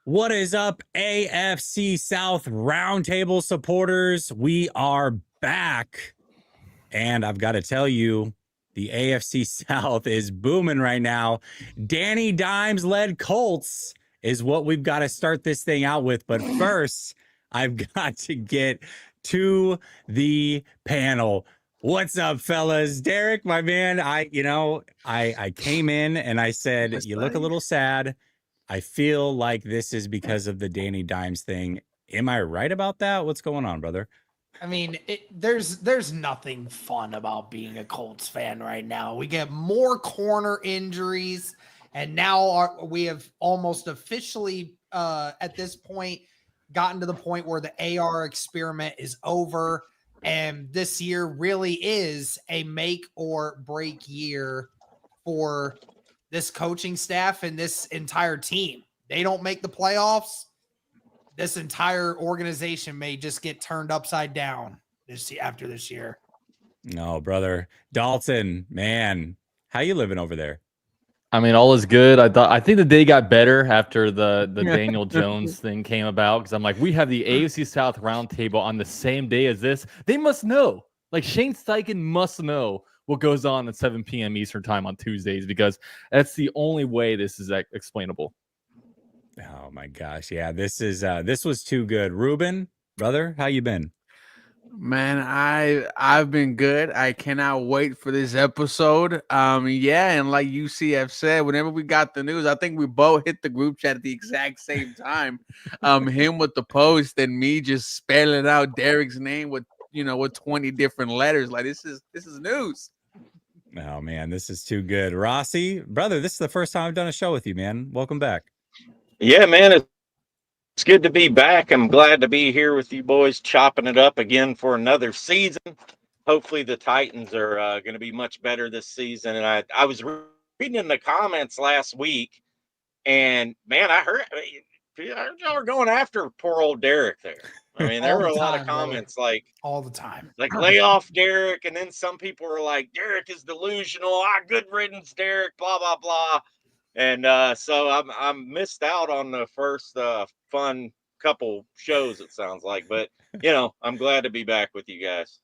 What is up, AFC South Roundtable supporters? We are back. And I've got to tell you, the AFC South is booming right now. Danny Dimes led Colts is what we've got to start this thing out with. But first, I've got to get to the panel. What's up, fellas? Derek, my man, I came in and I said, you look a little sad. I feel like this is because of the Danny Dimes thing. Am I right about that? What's going on, brother? I mean, there's nothing fun about being a Colts fan right now. We get more corner injuries, and now we have almost officially, at this point, gotten to the point where the AR experiment is over, and this year really is a make or break year for this coaching staff and this entire team. They don't make the playoffs, this entire organization may just get turned upside down after this year. No, brother. Dalton, man, how you living over there? I mean, all is good. I think the day got better after the Daniel Jones thing came about, because I'm like, we have the AFC South Roundtable on the same day as this. They must know. Like, Shane Steichen must know what goes on at 7 p.m. Eastern time on Tuesdays, because that's the only way this is explainable. Oh my gosh, yeah, this was too good. Ruben, brother, how you been? Man, I've been good. I cannot wait for this episode. Yeah, and like UCF said, whenever we got the news, I think we both hit the group chat at the exact same time. Him with the post and me just spelling out Derek's name with 20 different letters. Like this is news. Oh man, this is too good. Rossi, brother, this is the first time I've done a show with you, man. Welcome back. Yeah, man, it's good to be back. I'm glad to be here with you boys, chopping it up again for another season. Hopefully the Titans are going to be much better this season. And I was reading in the comments last week, and man, I heard y'all are going after poor old Derek there. I mean, there were a lot of comments like all the time, like lay off Derek, and then some people were like, Derek is delusional. Good riddance, Derek. Blah blah blah. And so I'm missed out on the first fun couple shows, it sounds like. But, I'm glad to be back with you guys.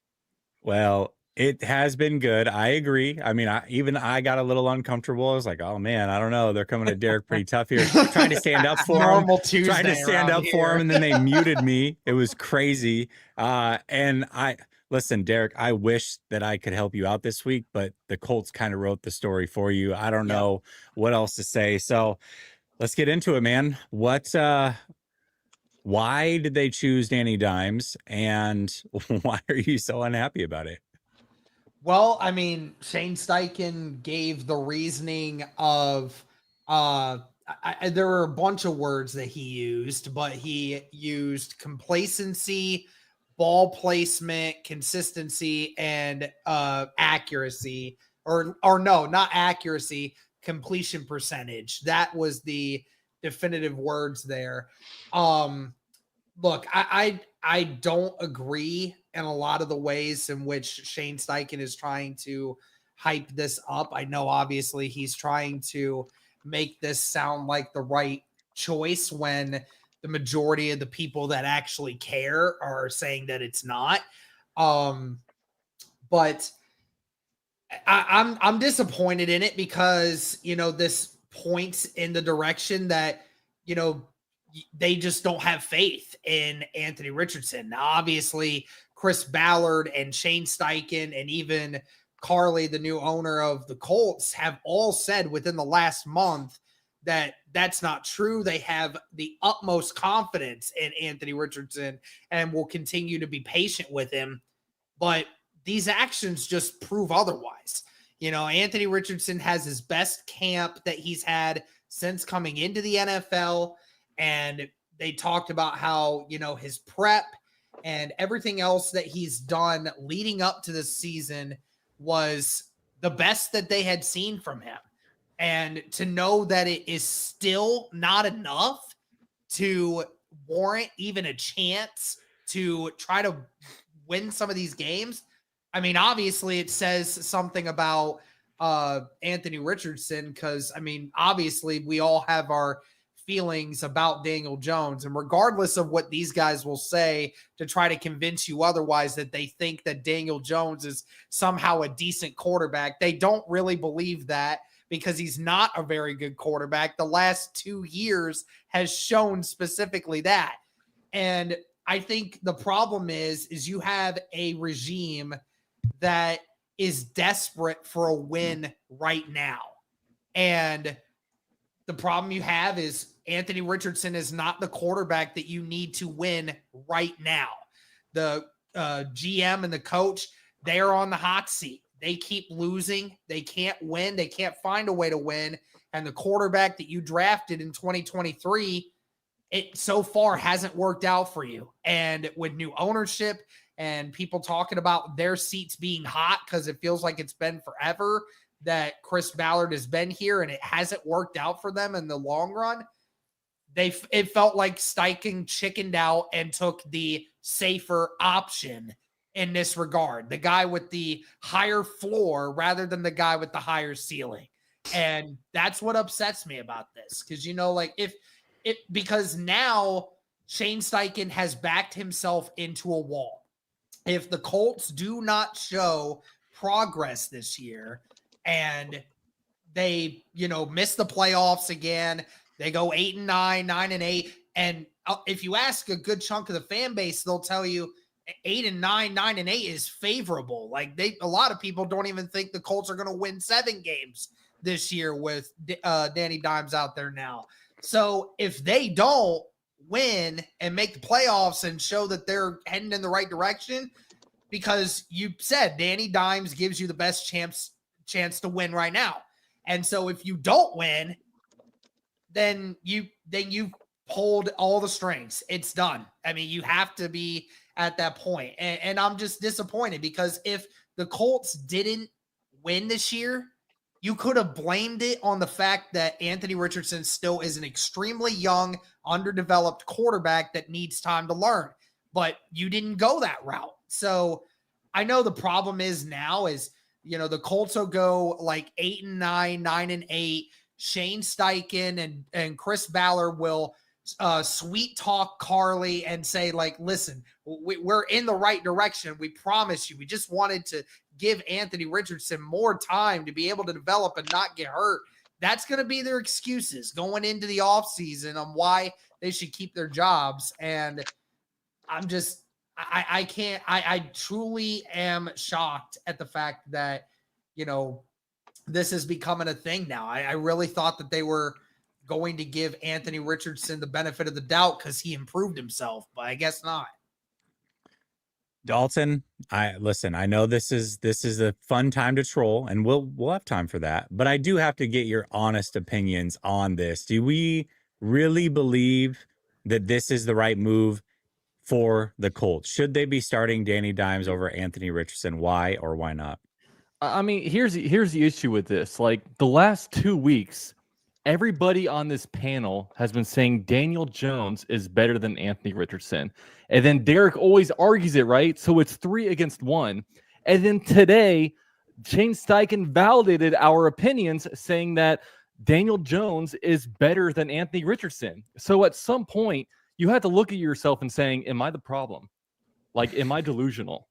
Well, it has been good. I agree. I mean, I got a little uncomfortable. I was like, oh, man, I don't know. They're coming at Derek pretty tough here. Trying to stand up for him. Trying to stand up for him, and then they muted me. It was crazy. Listen, Derek, I wish that I could help you out this week, but the Colts kind of wrote the story for you. I don't know what else to say. So let's get into it, man. Why did they choose Danny Dimes, and why are you so unhappy about it? Well, I mean, Shane Steichen gave the reasoning of there were a bunch of words that he used, but he used complacency, ball placement, consistency, and accuracy, or no, not accuracy, completion percentage. That was the definitive words there. Look, I don't agree in a lot of the ways in which Shane Steichen is trying to hype this up. I know obviously he's trying to make this sound like the right choice when the majority of the people that actually care are saying that it's not. But I'm disappointed in it because, this points in the direction that, they just don't have faith in Anthony Richardson. Now, obviously, Chris Ballard and Shane Steichen and even Carly, the new owner of the Colts, have all said within the last month that that's not true. They have the utmost confidence in Anthony Richardson and will continue to be patient with him. But these actions just prove otherwise. Anthony Richardson has his best camp that he's had since coming into the NFL. And they talked about how, his prep and everything else that he's done leading up to this season was the best that they had seen from him. And to know that it is still not enough to warrant even a chance to try to win some of these games. I mean, obviously it says something about Anthony Richardson because, I mean, obviously we all have our feelings about Daniel Jones. And regardless of what these guys will say to try to convince you otherwise, that they think that Daniel Jones is somehow a decent quarterback, they don't really believe that, because he's not a very good quarterback. The last 2 years has shown specifically that. And I think the problem is you have a regime that is desperate for a win right now. And the problem you have is Anthony Richardson is not the quarterback that you need to win right now. The GM and the coach, they are on the hot seat. They keep losing. They can't win. They can't find a way to win. And the quarterback that you drafted in 2023, it so far hasn't worked out for you. And with new ownership and people talking about their seats being hot because it feels like it's been forever that Chris Ballard has been here and it hasn't worked out for them in the long run, it felt like Steichen chickened out and took the safer option in this regard. The guy with the higher floor rather than the guy with the higher ceiling. And that's what upsets me about this. Because, like because now Shane Steichen has backed himself into a wall. If the Colts do not show progress this year and they, miss the playoffs again, they go 8-9, 9-8. And if you ask a good chunk of the fan base, they'll tell you 8-9, 9-8 is favorable. Like a lot of people don't even think the Colts are going to win 7 games this year with Danny Dimes out there now. So if they don't win and make the playoffs and show that they're heading in the right direction, because you said Danny Dimes gives you the best chance to win right now. And so if you don't win, then you pulled all the strings. It's done. I mean, you have to be at that point. And I'm just disappointed because if the Colts didn't win this year, you could have blamed it on the fact that Anthony Richardson still is an extremely young, underdeveloped quarterback that needs time to learn. But you didn't go that route. So I know the problem is now is, the Colts will go like 8-9, 9-8. Shane Steichen and Chris Ballard will sweet talk Carly and say, like, listen, we're in the right direction. We promise you. We just wanted to give Anthony Richardson more time to be able to develop and not get hurt. That's going to be their excuses going into the offseason on why they should keep their jobs. And I'm just, I truly am shocked at the fact that, this is becoming a thing now. I really thought that they were going to give Anthony Richardson the benefit of the doubt because he improved himself, but I guess not. Dalton, I know this is a fun time to troll, and we'll have time for that. But I do have to get your honest opinions on this. Do we really believe that this is the right move for the Colts? Should they be starting Danny Dimes over Anthony Richardson? Why or why not? I mean, here's the issue with this. Like the last 2 weeks, everybody on this panel has been saying Daniel Jones is better than Anthony Richardson. And then Derek always argues it, right? So it's 3 against 1. And then today, Shane Steichen validated our opinions saying that Daniel Jones is better than Anthony Richardson. So at some point, you have to look at yourself and saying, am I the problem? Like, am I delusional?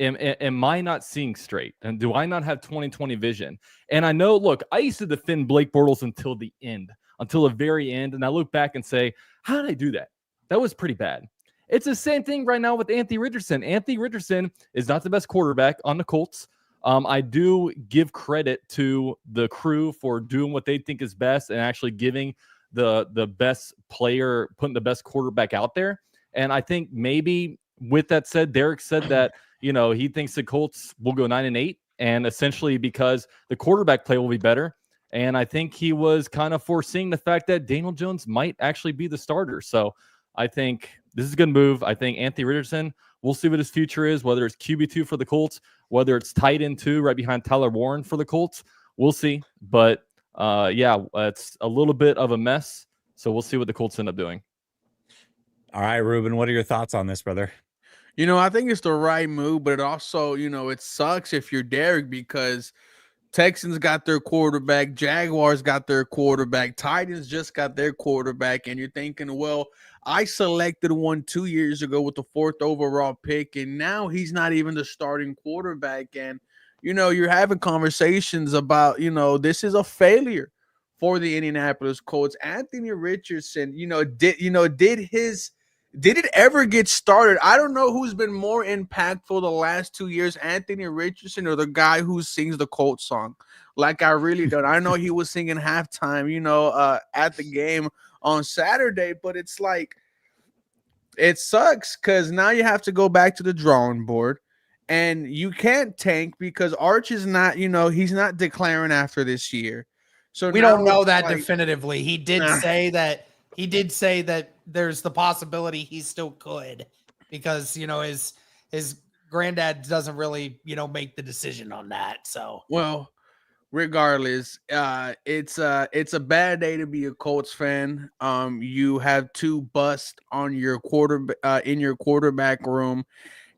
Am I not seeing straight? And do I not have 20/20 vision? And I know, look, I used to defend Blake Bortles until the very end. And I look back and say, how did I do that? That was pretty bad. It's the same thing right now with Anthony Richardson. Anthony Richardson is not the best quarterback on the Colts. I do give credit to the crew for doing what they think is best and actually giving the best player, putting the best quarterback out there. And I think maybe with that said, Derek said that, he thinks the Colts will go 9-8, and essentially because the quarterback play will be better. And I think he was kind of foreseeing the fact that Daniel Jones might actually be the starter. So I think this is a good move. I think Anthony Richardson, we'll see what his future is, whether it's QB2 for the Colts, whether it's tight end 2 right behind Tyler Warren for the Colts. We'll see. But it's a little bit of a mess. So we'll see what the Colts end up doing. All right, Ruben, what are your thoughts on this, brother? I think it's the right move, but it also, it sucks if you're Derek because Texans got their quarterback. Jaguars got their quarterback. Titans just got their quarterback. And you're thinking, well, I selected one 2 years ago with the 4th overall pick, and now he's not even the starting quarterback. And, you're having conversations about, this is a failure for the Indianapolis Colts. Anthony Richardson, did it ever get started? I don't know who's been more impactful the last 2 years, Anthony Richardson or the guy who sings the Colts song. Like, I really don't. I know he was singing halftime, at the game on Saturday, but it's like, it sucks because now you have to go back to the drawing board, and you can't tank because Arch is not, he's not declaring after this year. So we don't know that definitively. He did say that there's the possibility he still could, because his granddad doesn't really make the decision on that. So well, regardless, it's a bad day to be a Colts fan. You have 2 busts on your in your quarterback room,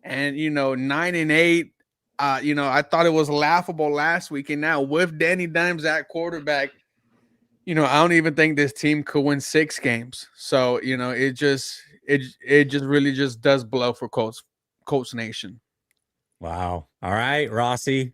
and 9-8. I thought it was laughable last week, and now with Danny Dimes at quarterback, I don't even think this team could win 6 games. So, it just really just does blow for Colts Nation. Wow. All right, Rossi.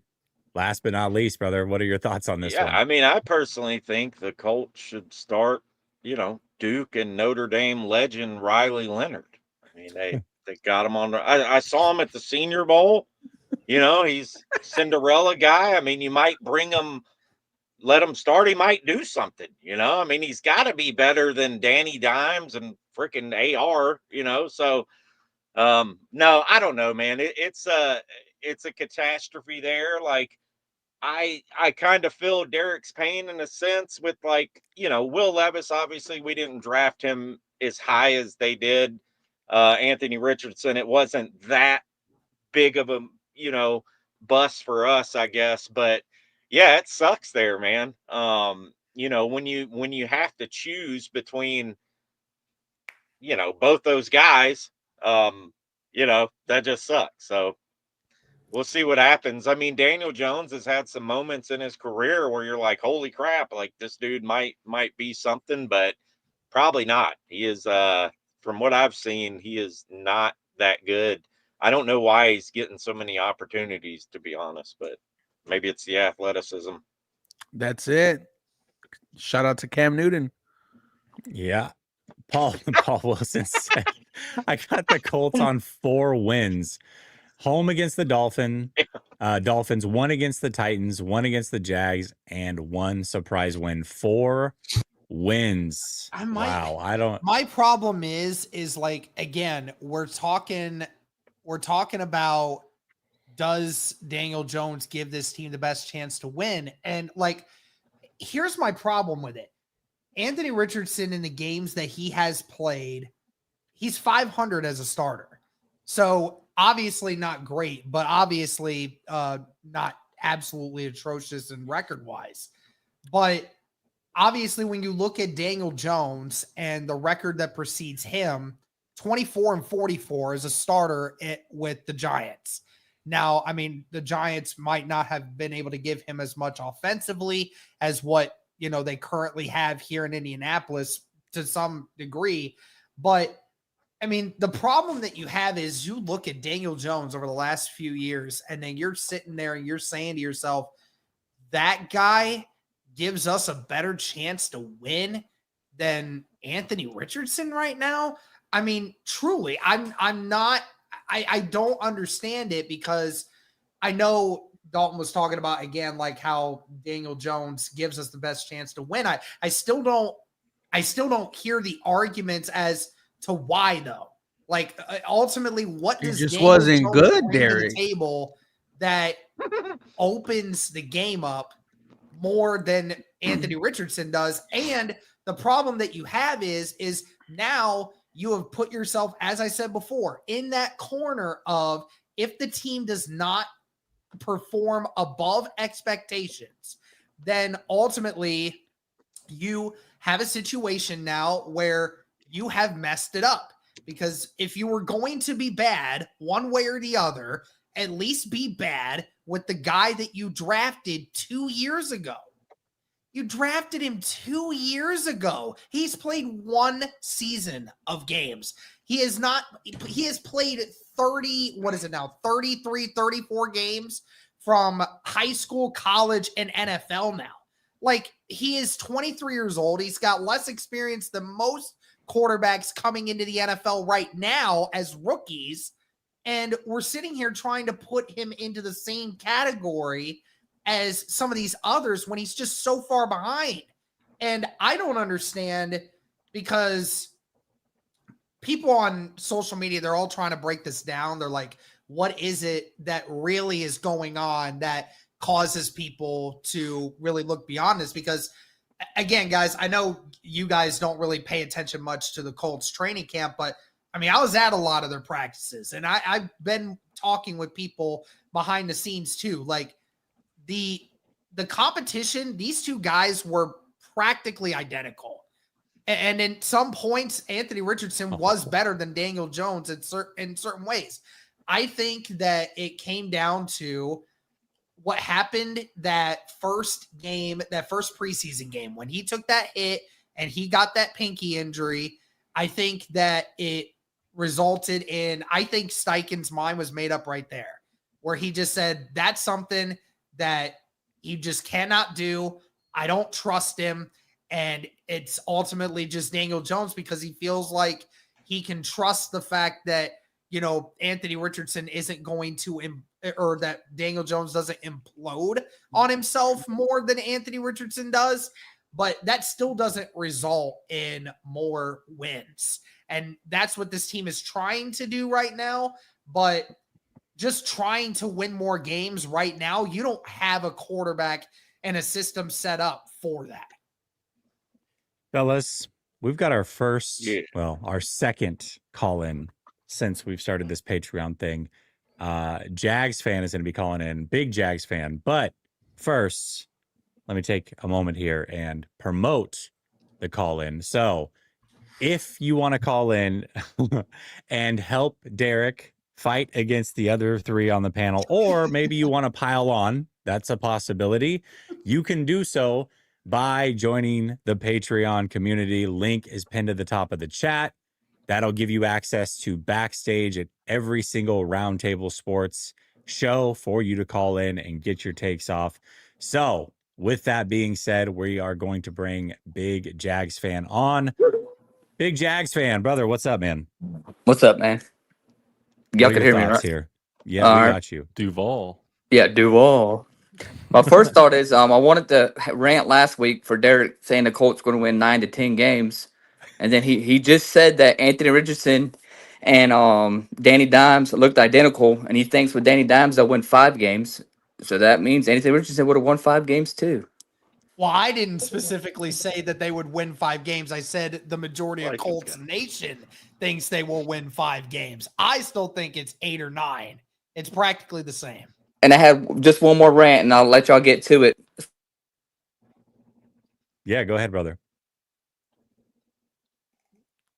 Last but not least, brother, what are your thoughts on this one? I mean, I personally think the Colts should start, Duke and Notre Dame legend Riley Leonard. I mean, they got him on. I saw him at the Senior Bowl. He's Cinderella guy. I mean, you might bring him. Let him start. He might do something, I mean, he's got to be better than Danny Dimes and freaking AR, So, no, I don't know, man. It's a catastrophe there. Like, I kind of feel Derek's pain in a sense with, like, Will Levis. Obviously, we didn't draft him as high as they did. Anthony Richardson, it wasn't that big of a, bust for us, I guess, but yeah, it sucks there, man. When you have to choose between, both those guys, that just sucks. So we'll see what happens. I mean, Daniel Jones has had some moments in his career where you're like, holy crap, like this dude might be something, but probably not. He is, from what I've seen, he is not that good. I don't know why he's getting so many opportunities, to be honest, but maybe it's the athleticism. That's it. Shout out to Cam Newton. Yeah. Paul Wilson said, I got the Colts on 4 wins. Home against the Dolphins, 1 against the Titans, 1 against the Jags, and 1 surprise win. 4 wins. My problem is like, again, we're talking about, does Daniel Jones give this team the best chance to win? And like, here's my problem with it. Anthony Richardson, in the games that he has played, he's 500 as a starter. So obviously not great, but obviously not absolutely atrocious in record wise. But obviously, when you look at Daniel Jones and the record that precedes him, 24-44 as a starter with the Giants. Now, I mean, the Giants might not have been able to give him as much offensively as what, they currently have here in Indianapolis to some degree. But I mean, the problem that you have is you look at Daniel Jones over the last few years, and then you're sitting there and you're saying to yourself, that guy gives us a better chance to win than Anthony Richardson right now. I mean, truly, I don't understand it, because I know Dalton was talking about, again, like how Daniel Jones gives us the best chance to win. I still don't hear the arguments as to why, though. Like, ultimately, what does just Daniel wasn't Jones good, bring to Derek. the table that opens the game up more than Anthony Richardson does? And the problem that you have is now you have put yourself, as I said before, in that corner of, if the team does not perform above expectations, then ultimately you have a situation now where you have messed it up. Because if you were going to be bad one way or the other, at least be bad with the guy that you drafted 2 years ago. You drafted him 2 years ago. He's played one season of games. He has played 33, 34 games from high school, college, and NFL now. Like, he is 23 years old. He's got less experience than most quarterbacks coming into the NFL right now as rookies. And we're sitting here trying to put him into the same category as some of these others when he's just so far behind. And I don't understand, because people on social media, they're all trying to break this down. They're like, what is it that really is going on that causes people to really look beyond this? Because again, guys, I know you guys don't really pay attention much to the Colts training camp, but I mean, I was at a lot of their practices, and I've been talking with people behind the scenes too. Like, the competition, these two guys were practically identical. And in some points, Anthony Richardson was better than Daniel Jones in certain ways. I think that it came down to what happened that first game, that first preseason game, when he took that hit and he got that pinky injury. I think that it resulted in, I think Steichen's mind was made up right there, where he just said, that's something that you just cannot do. I don't trust him. And it's ultimately just Daniel Jones, because he feels like he can trust the fact that, you know, Anthony Richardson isn't going to, or that Daniel Jones doesn't implode on himself more than Anthony Richardson does. But that still doesn't result in more wins. And that's what this team is trying to do right now. But just trying to win more games right now, you don't have a quarterback and a system set up for that. Fellas, we've got our our second call-in since we've started this Patreon thing. Jags fan is going to be calling in, big Jags fan. But first, let me take a moment here and promote the call-in. So if you want to call in and help Derek fight against the other three on the panel, or maybe you want to pile on, that's a possibility. You can do so by joining the Patreon community. Link is pinned to the top of the chat. That'll give you access to backstage at every single Roundtable Sports show for you to call in and get your takes off. So with that being said, we are going to bring Big Jags fan on. Big Jags fan, brother, what's up, man? What's up, man? Y'all can hear me, right? Here. Yeah, we got you. Duval. Yeah, Duval. My first thought is I wanted to rant last week for Derek saying the Colts going to win 9 to 10 games. And then he just said that Anthony Richardson and Danny Dimes looked identical. And he thinks with Danny Dimes, they'll win 5 games. So that means Anthony Richardson would have won 5 games too. Well, I didn't specifically say that they would win 5 games. I said the majority of Colts Nation thinks they will win 5 games. I still think it's 8 or 9. It's practically the same. And I have just one more rant, and I'll let y'all get to it. Yeah, go ahead, brother.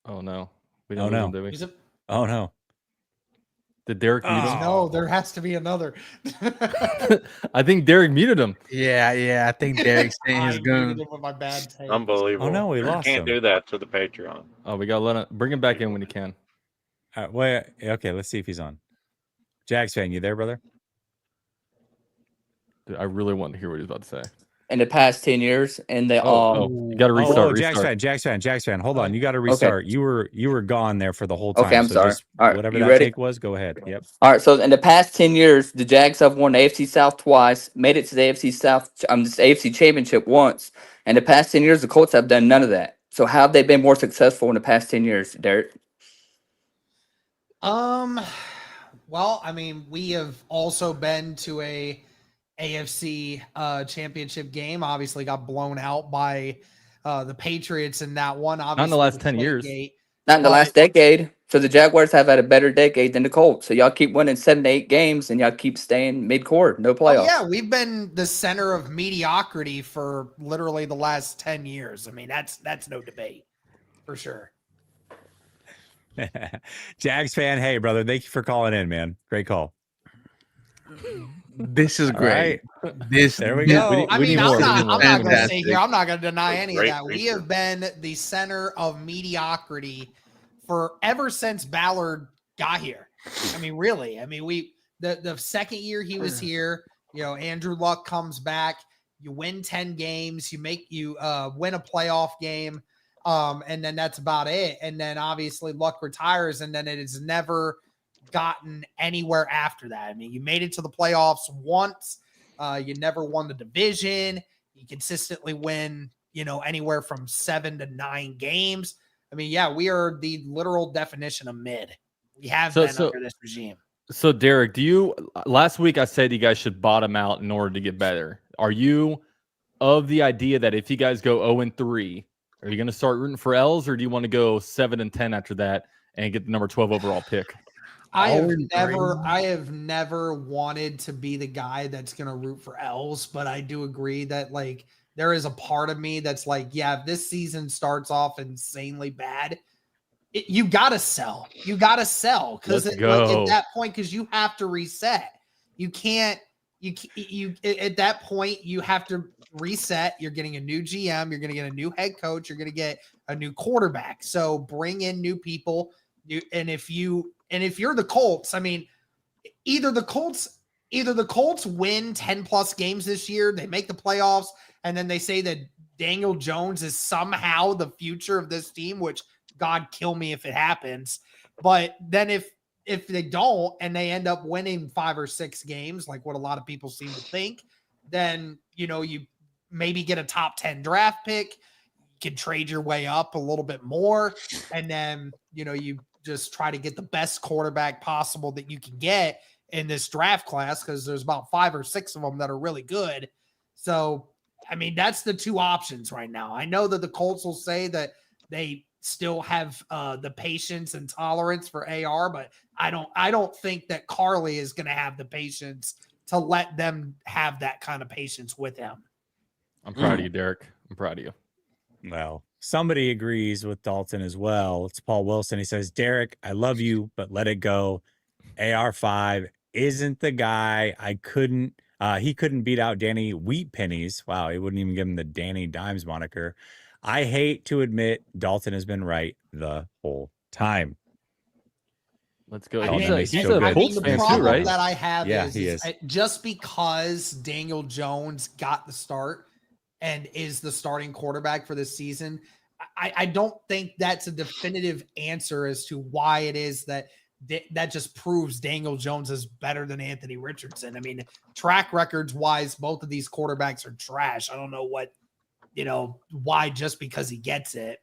Oh, no. We Oh, don't no. know, do we? Oh, no. Did Derek mute him? No, there has to be another. I think Derek muted him. Yeah. I think Derek's saying his gun. With my bad take. Unbelievable. Oh, no, we lost Can't him. do that to the Patreon. Oh, we got to let him bring him back in when he can. Wait, okay, let's see if he's on. Jags fan, you there, brother? Dude, I really want to hear what he's about to say. In the past 10 years, and they you got to restart. Jags fan. Hold on, you got to restart. Okay. You were gone there for the whole time. Okay, I'm sorry. Just All right, whatever you that ready? take was, go ahead. Yep. All right, so in the past 10 years, the Jags have won the AFC South twice, made it to the AFC South, the AFC Championship once. And the past 10 years, the Colts have done none of that. So how have they been more successful in the past 10 years, Derek? Well, I mean, we have also been to a AFC championship game. Obviously got blown out by the Patriots in that one. Obviously, Not in the last 10 years. Not in the last decade. So the Jaguars have had a better decade than the Colts. So y'all keep winning 7 to 8 games, and y'all keep staying mid-court, no playoffs. Oh, yeah, we've been the center of mediocrity for literally the last 10 years. I mean, that's no debate for sure. Jags fan, hey, brother, thank you for calling in, man. Great call. This is All great. right. This There we this- go. We I need mean, more. I'm not going to say Fantastic. here. I'm not going to deny any of Great that. We feature. have been the center of mediocrity for ever since Ballard got here. I mean, really. I mean, the second year he was here, Andrew Luck comes back. You win 10 games. You win a playoff game. And then that's about it. And then obviously Luck retires, and then it has never gotten anywhere after that. I mean, you made it to the playoffs once. You never won the division. You consistently win, anywhere from 7 to 9 games. I mean, yeah, we are the literal definition of mid. We have been under this regime. So, Derek, last week I said you guys should bottom out in order to get better. Are you of the idea that if you guys go 0-3, are you going to start rooting for L's, or do you want to go 7-10 after that and get the number 12 overall pick? I have never wanted to be the guy that's going to root for L's, but I do agree that there is a part of me that's like, yeah, if this season starts off insanely bad, you got to sell. You got to sell because at that point, because you have to reset. You can't, you at that point, you have to reset. You're getting a new GM. You're going to get a new head coach. You're going to get a new quarterback. So bring in new people. And if you're the Colts, I mean, either the Colts win 10 plus games this year, they make the playoffs, and then they say that Daniel Jones is somehow the future of this team, which God kill me if it happens. But then if they don't and they end up winning 5 or 6 games, like what a lot of people seem to think, then, you maybe get a top 10 draft pick, you can trade your way up a little bit more. And then, you just try to get the best quarterback possible that you can get in this draft class, because there's about 5 or 6 of them that are really good. So, I mean, that's the two options right now. I know that the Colts will say that they still have the patience and tolerance for AR, but I don't think that Carly is going to have the patience to let them have that kind of patience with him. I'm proud of you, Derek. I'm proud of you. Well, somebody agrees with Dalton as well. It's Paul Wilson. He says, Derek, I love you, but let it go. AR5 isn't the guy. He couldn't beat out Danny Wheat Pennies. Wow, he wouldn't even give him the Danny Dimes moniker. I hate to admit Dalton has been right the whole time. Let's go. He's He's so a good. Colts the fan too, problem right? that I have he is. Just because Daniel Jones got the start and is the starting quarterback for this season, I don't think that's a definitive answer as to why it is that just proves Daniel Jones is better than Anthony Richardson. I mean, track records wise, both of these quarterbacks are trash. I don't know why just because he gets it,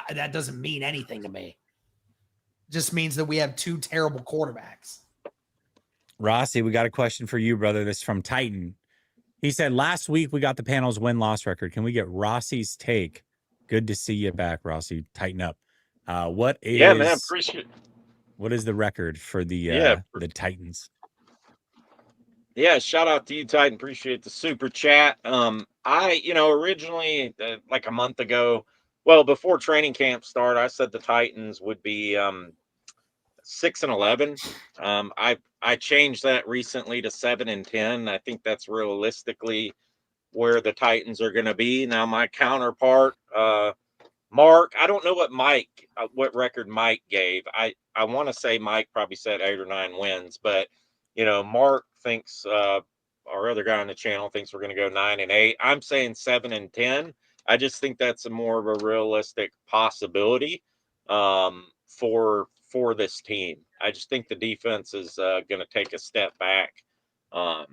that doesn't mean anything to me. Just means that we have 2 terrible quarterbacks. Rossi, we got a question for you, brother. This is from Titan. He said, last week we got the panel's win-loss record. Can we get Rossi's take? Good to see you back, Rossi. Tighten up. Man, appreciate it. What is the record for the Titans? Yeah, shout out to you, Titan. Appreciate the super chat. I originally, like a month ago, well, before training camp started, I said the Titans would be 6-11. I changed that recently to 7-10. I think that's realistically where the Titans are going to be. Now, my counterpart, Mark, I don't know what record Mike gave. I want to say Mike probably said 8 or 9 wins, but Mark thinks our other guy on the channel thinks we're going to go 9-8. I'm saying 7-10. I just think that's more of a realistic possibility for this team. I just think the defense is going to take a step back. So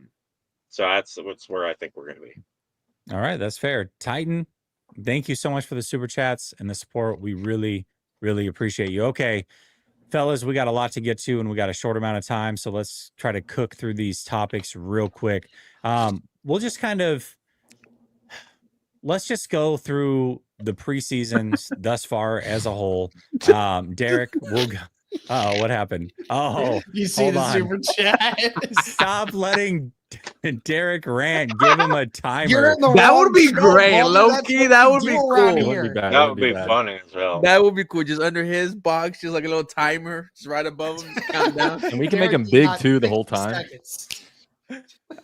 that's where I think we're going to be. All right, that's fair. Titan, thank you so much for the super chats and the support. We really, really appreciate you. Okay, fellas, we got a lot to get to and we got a short amount of time, so let's try to cook through these topics real quick. We'll just let's just go through the preseasons thus far as a whole. Derek, we'll go. Oh, what happened? Oh, you see the super chat? Stop letting Derek rant. Give him a timer. That would be great. Low-key, that would be cool. That would be funny as well. That would be cool. Just under his box, just like a little timer, just right above him, count down. And we can make him big too the whole time. Seconds.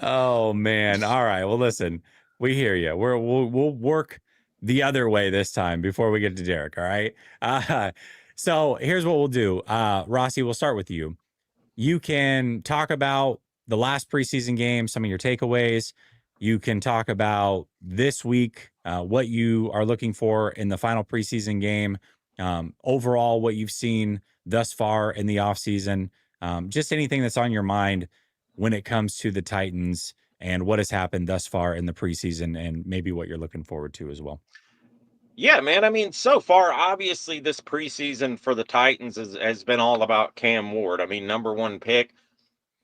Oh man. All right. Well, listen, we hear you. We'll work the other way this time before we get to Derek. All right. So here's what we'll do. Rossi, we'll start with you. You can talk about the last preseason game, some of your takeaways. You can talk about this week, what you are looking for in the final preseason game, overall, what you've seen thus far in the offseason, just anything that's on your mind when it comes to the Titans and what has happened thus far in the preseason and maybe what you're looking forward to as well. Yeah, man. I mean, so far, obviously, this preseason for the Titans has been all about Cam Ward. I mean, number one pick,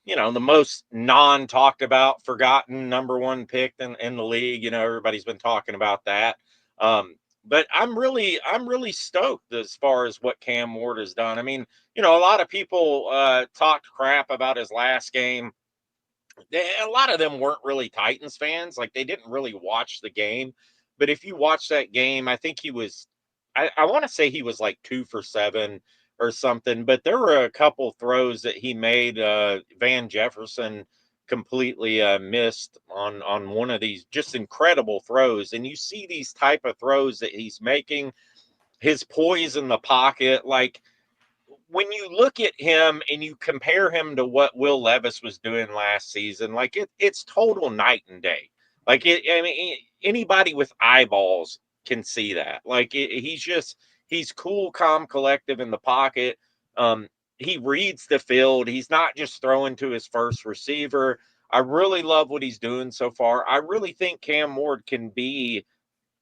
the most non-talked about, forgotten number one pick in the league. Everybody's been talking about that. But I'm really stoked as far as what Cam Ward has done. I mean, a lot of people talked crap about his last game. A lot of them weren't really Titans fans. Like, they didn't really watch the game. But if you watch that game, I think I want to say he was like 2 for 7 or something. But there were a couple throws that he made. Van Jefferson completely missed on one of these just incredible throws. And you see these type of throws that he's making, his poise in the pocket, like, when you look at him and you compare him to what Will Levis was doing last season, like, it's total night and day. Like, anybody with eyeballs can see that. Like, he's cool, calm, collective in the pocket. He reads the field. He's not just throwing to his first receiver. I really love what he's doing so far. I really think Cam Ward can be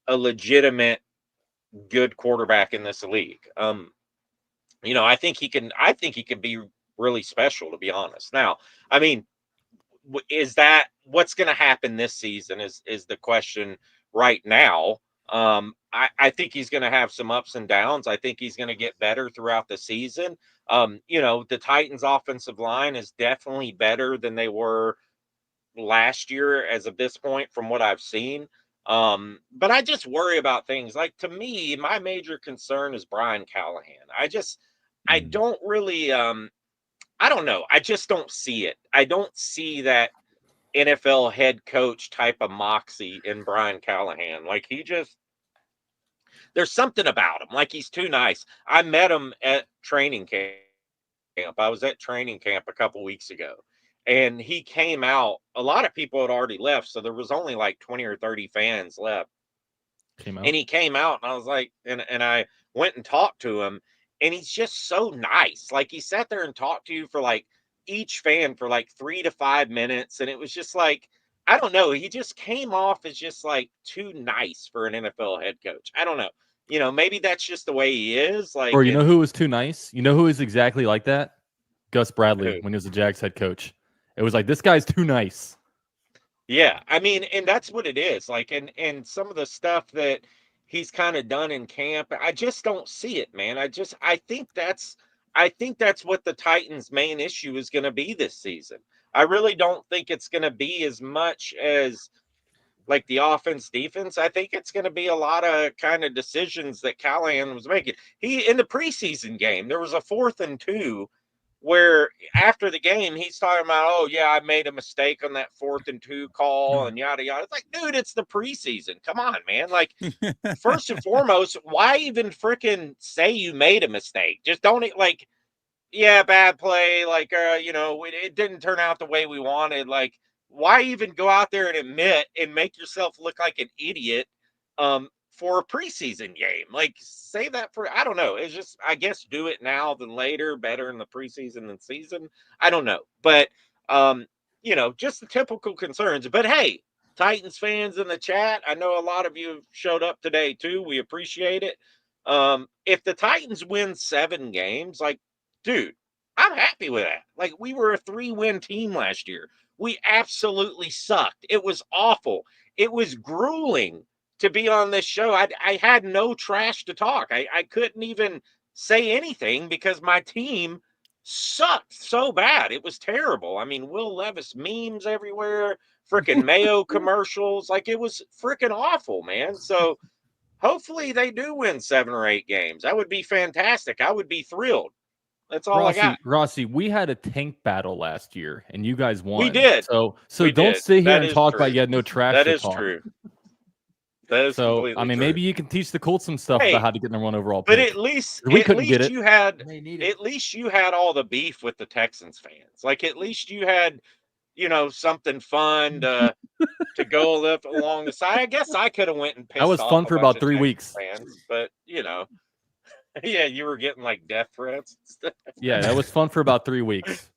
a legitimate good quarterback in this league. I think he can be really special, to be honest. Now, I mean, is that what's going to happen this season is the question right now. I think he's going to have some ups and downs. I think he's going to get better throughout the season. The Titans offensive line is definitely better than they were last year as of this point from what I've seen. But I just worry about things like, to me, my major concern is Brian Callahan. I don't really, I don't know. I just don't see it. I don't see that NFL head coach type of moxie in Brian Callahan. Like, there's something about him. Like, he's too nice. I met him at training camp. I was at training camp a couple weeks ago, and he came out. A lot of people had already left, so there was only like 20 or 30 fans left. And he came out, and I was like, and I went and talked to him, and he's just so nice. Like, he sat there and talked to you for like each fan for like 3 to 5 minutes. And it was just like, I don't know. He just came off as just like too nice for an NFL head coach. I don't know. Maybe that's just the way he is. Like, Or you know who was too nice? You know who is exactly like that? Gus Bradley, who? when he was the Jags head coach. It was like, this guy's too nice. Yeah, I mean, and that's what it is. Like, and some of the stuff that he's kind of done in camp, I just don't see it, man. I think that's what the Titans' main issue is going to be this season. I really don't think it's going to be as much as like the offense, defense. I think it's going to be a lot of kind of decisions that Callahan was making. In the preseason game, there was a 4th and 2 where after the game, he's talking about, oh, yeah, I made a mistake on that 4th and 2 call and yada, yada. It's like, dude, it's the preseason. Come on, man. Like, first and foremost, why even freaking say you made a mistake? Just don't, like, yeah, bad play. Like, it didn't turn out the way we wanted. Like, why even go out there and admit and make yourself look like an idiot for a preseason game? Like, save that for, I don't know. It's just, I guess, do it now than later. Better in the preseason than season. I don't know. But, just the typical concerns. But hey, Titans fans in the chat, I know a lot of you have showed up today too. We appreciate it. If the Titans win 7 games, like, dude, I'm happy with that. Like, we were a 3-win team last year. We absolutely sucked. It was awful. It was grueling to be on this show. I had no trash to talk. I couldn't even say anything because my team sucked so bad. It was terrible. I mean, Will Levis memes everywhere, freaking Mayo commercials. Like, it was freaking awful, man. So hopefully they do win 7 or 8 games. That would be fantastic. I would be thrilled. That's all I got. Rossi, we had a tank battle last year, and you guys won. We did. So We don't did. sit here That and is talk true. about you had no trash That to is talk. true. That is So completely I mean, true. maybe you can teach the Colts some stuff Hey, about how to get number one overall But pick. at least We couldn't get it. you had They need it. at least you had all the beef with the Texans fans. Like at least you had, something fun to go live along the side. I guess I could have went and pissed That was off fun a for bunch about of 3 Texans weeks. fans, but yeah, you were getting like death threats and stuff. Yeah, that was fun for about 3 weeks.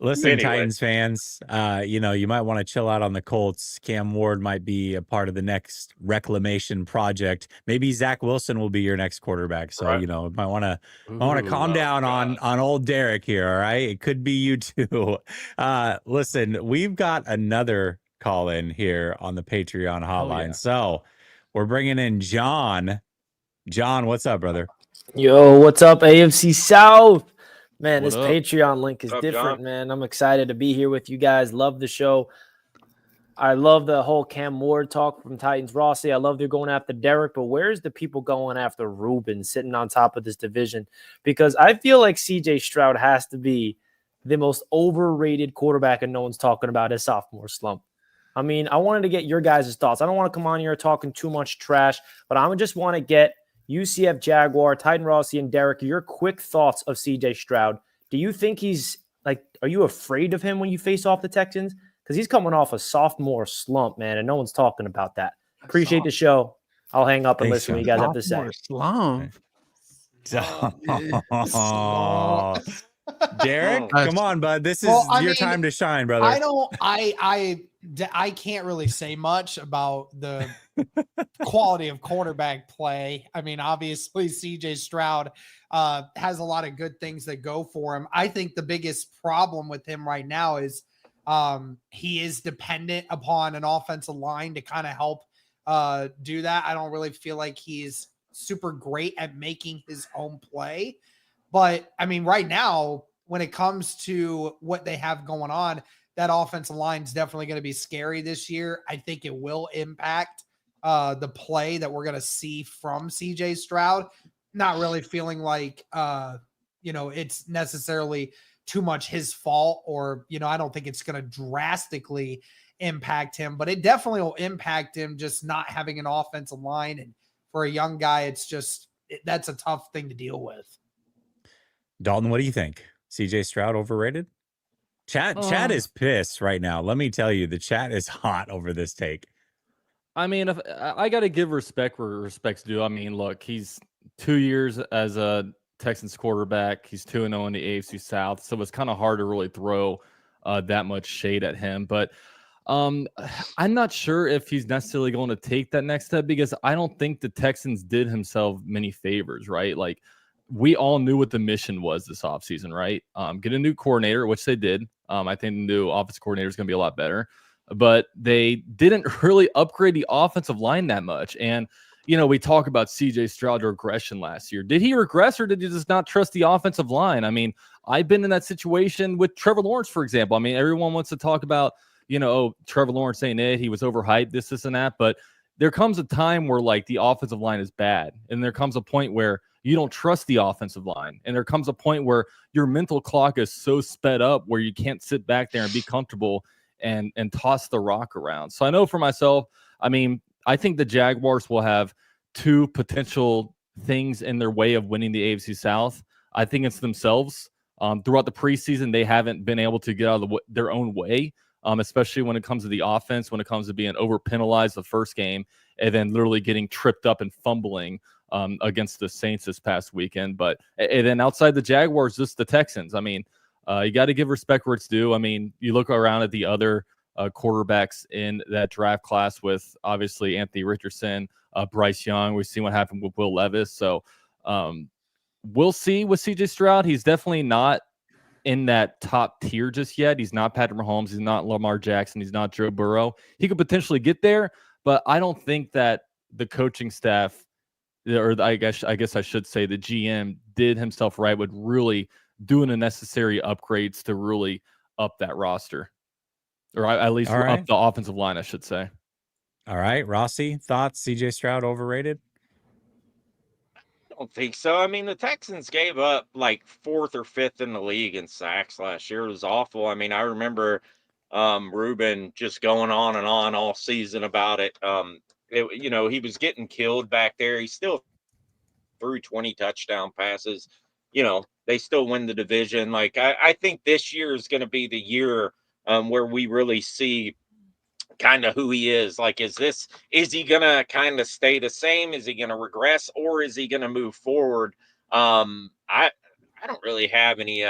Listen, Anyway. Titans fans, you might want to chill out on the Colts. Cam Ward might be a part of the next reclamation project. Maybe Zach Wilson will be your next quarterback. So, Right. might want to calm down on old Derek here. All right. It could be you too. Listen, we've got another call in here on the Patreon hotline. yeah. So we're bringing in John. John, what's up, brother? Yo, what's up, AFC South? Man, What this up? Patreon link is What up, different, John? man. I'm excited to be here with you guys. Love the show. I love the whole Cam Ward talk from Titans Rossi. I love they're going after Derek, but where's the people going after Ruben sitting on top of this division? Because I feel like CJ Stroud has to be the most overrated quarterback, and no one's talking about his sophomore slump. I mean, I wanted to get your guys' thoughts. I don't want to come on here talking too much trash, but I just want to get UCF Jaguar, Titan Rossi, and Derek, your quick thoughts of CJ Stroud. Do you think are you afraid of him when you face off the Texans? Because he's coming off a sophomore slump, man, and no one's talking about that. Appreciate the show. I'll hang up and Thanks, listen to what you guys have to say. Slump. Oh, Derek, come on, bud. This is your time to shine, brother. I can't really say much about the quality of quarterback play. I mean, obviously CJ Stroud has a lot of good things that go for him. I think the biggest problem with him right now is he is dependent upon an offensive line to kind of help do that. I don't really feel like he's super great at making his own play. But I mean, right now, when it comes to what they have going on, that offensive line is definitely going to be scary this year. I think it will impact the play that we're going to see from CJ Stroud. Not really feeling like, it's necessarily too much his fault, or, I don't think it's going to drastically impact him, but it definitely will impact him just not having an offensive line. And for a young guy, that's a tough thing to deal with. Dalton, what do you think? CJ Stroud overrated? Chat is pissed right now. Let me tell you, the chat is hot over this take. I mean, if I got to give respect where respect's due. I mean, look, he's 2 years as a Texans quarterback. He's 2-0 in the AFC South, so it's kind of hard to really throw that much shade at him. But I'm not sure if he's necessarily going to take that next step, because I don't think the Texans did himself many favors, right? Like, we all knew what the mission was this offseason, right? Get a new coordinator, which they did. I think the new offensive coordinator is going to be a lot better, but they didn't really upgrade the offensive line that much. And, we talk about CJ Stroud regression last year. Did he regress, or did he just not trust the offensive line? I mean, I've been in that situation with Trevor Lawrence, for example. I mean, everyone wants to talk about, Trevor Lawrence saying he was overhyped, this, and that. But there comes a time where, like, the offensive line is bad. And there comes a point where you don't trust the offensive line. And there comes a point where your mental clock is so sped up where you can't sit back there and be comfortable and toss the rock around. So I know for myself, I mean, I think the Jaguars will have two potential things in their way of winning the AFC South. I think it's themselves. Throughout the preseason, they haven't been able to get out of their own way, especially when it comes to the offense, when it comes to being over-penalized the first game, and then literally getting tripped up and fumbling against the Saints this past weekend. But and then outside the Jaguars, just the Texans. I mean, you got to give respect where it's due. I mean, you look around at the other quarterbacks in that draft class with obviously Anthony Richardson, Bryce Young. We've seen what happened with Will Levis. So we'll see with CJ Stroud. He's definitely not in that top tier just yet. He's not Patrick Mahomes. He's not Lamar Jackson. He's not Joe Burrow. He could potentially get there, but I don't think that the coaching staff, or I guess I should say the GM, did himself right with really doing the necessary upgrades to really up that roster, or at least up the offensive line, I should say. All right, Rossi, thoughts? CJ Stroud overrated? don't think so. I mean, the Texans gave up like 4th or 5th in the league in sacks last year. It was awful. I mean, I remember Ruben just going on and on all season about it. He was getting killed back there. He still threw 20 touchdown passes. They still win the division. Like, I think this year is going to be the year where we really see kind of who he is. Like, is he gonna kind of stay the same? Is he gonna regress, or is he gonna move forward? I don't really have any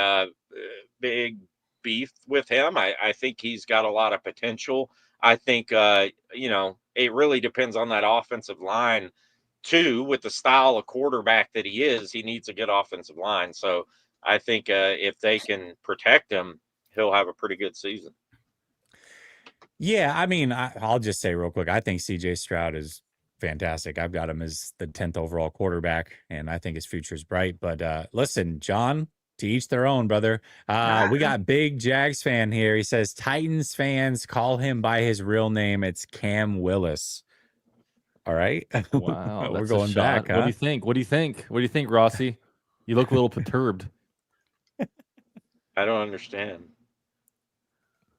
big beef with him. I think he's got a lot of potential. I think it really depends on that offensive line too. With the style of quarterback that he is, he needs a good offensive line. So I think if they can protect him, he'll have a pretty good season. Yeah, I mean, I'll just say real quick, I think CJ Stroud is fantastic. I've got him as the 10th overall quarterback, and I think his future is bright. But listen, John, to each their own, brother. We got big Jags fan here. He says Titans fans call him by his real name. It's Cam Willis. All right. Wow, we're that's going a back. shot. What do you think? What do you think, Rossi? You look a little perturbed. I don't understand.